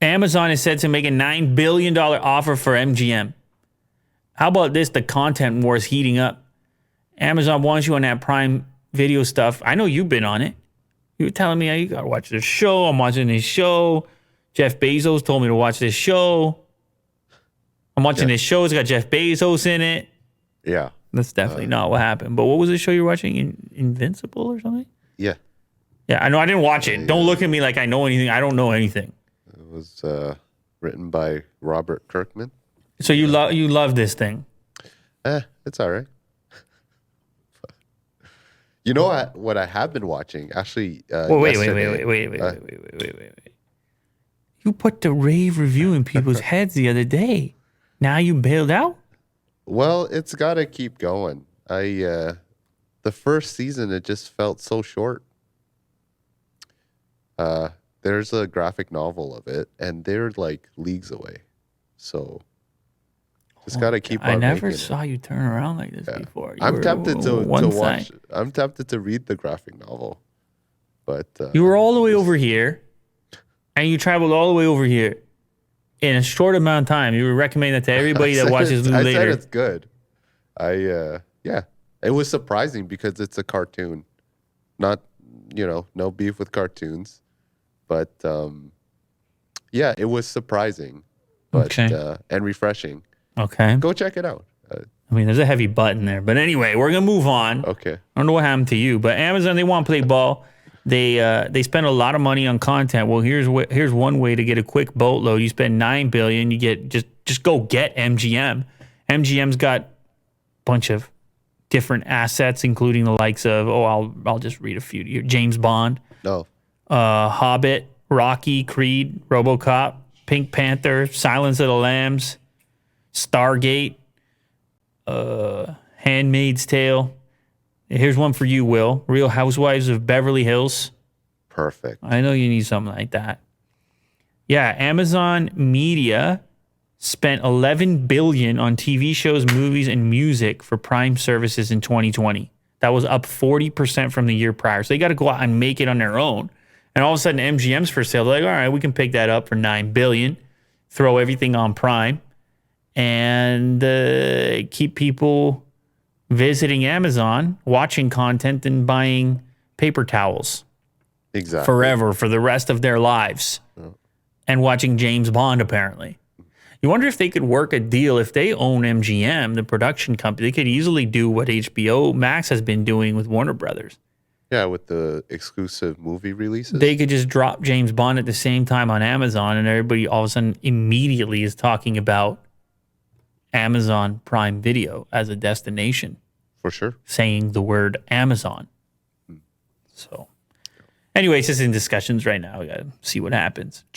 Amazon is said to make a $9 billion offer for MGM. How about this? The content war is heating up. Amazon wants you on that Prime Video stuff. I know you've been on it. You were telling me, hey, you got to watch this show. I'm watching this show. Jeff Bezos told me to watch this show. I'm watching this show. It's got Jeff Bezos in it. Yeah. That's definitely not what happened. But what was the show you were watching? Invincible or something? Yeah. Yeah, I know. I didn't watch it. Don't look at me like I know anything. I don't know anything. It was written by Robert Kirkman. So you love this thing? It's all right. You know what I have been watching? Actually, wait. You put the rave review in people's heads the other day. Now you bailed out? Well, it's got to keep going. The first season, it just felt so short. There's a graphic novel of it, and they're like leagues away. So just got to keep on. I never saw you turn around like this before. I'm tempted to watch. I'm tempted to read the graphic novel, but you were all the way over here, and you traveled all the way over here in a short amount of time. You would recommend that to everybody that watches Lou later. I said it's good. Yeah, it was surprising because it's a cartoon, not no beef with cartoons, but yeah, it was surprising, but and refreshing. Okay, go check it out. I mean, there's a heavy button there, but anyway, we're gonna move on. Okay, I don't know what happened to you, but Amazon, they want to play ball. They spend a lot of money on content. Well, here's one way to get a quick boatload. You spend $9 billion, you get just go get MGM. MGM's got a bunch of different assets, including the likes of I'll just read a few to you. James Bond, Hobbit, Rocky, Creed, RoboCop, Pink Panther, Silence of the Lambs, Stargate, Handmaid's Tale. Here's one for you, Will. Real Housewives of Beverly Hills. Perfect. I know you need something like that. Yeah, Amazon Media spent $11 billion on TV shows, movies, and music for Prime services in 2020. That was up 40% from the year prior. So they got to go out and make it on their own. And all of a sudden, MGM's for sale. They're like, all right, we can pick that up for $9 billion, throw everything on Prime, and keep people visiting Amazon, watching content, and buying paper towels. Exactly. Forever, for the rest of their lives. Oh. And watching James Bond, apparently. You wonder if they could work a deal. If they own MGM, the production company, they could easily do what HBO Max has been doing with Warner Brothers. Yeah, with the exclusive movie releases. They could just drop James Bond at the same time on Amazon, and everybody all of a sudden immediately is talking about Amazon Prime Video as a destination. For sure. Saying the word Amazon. So, anyways, it's in discussions right now. We got to see what happens.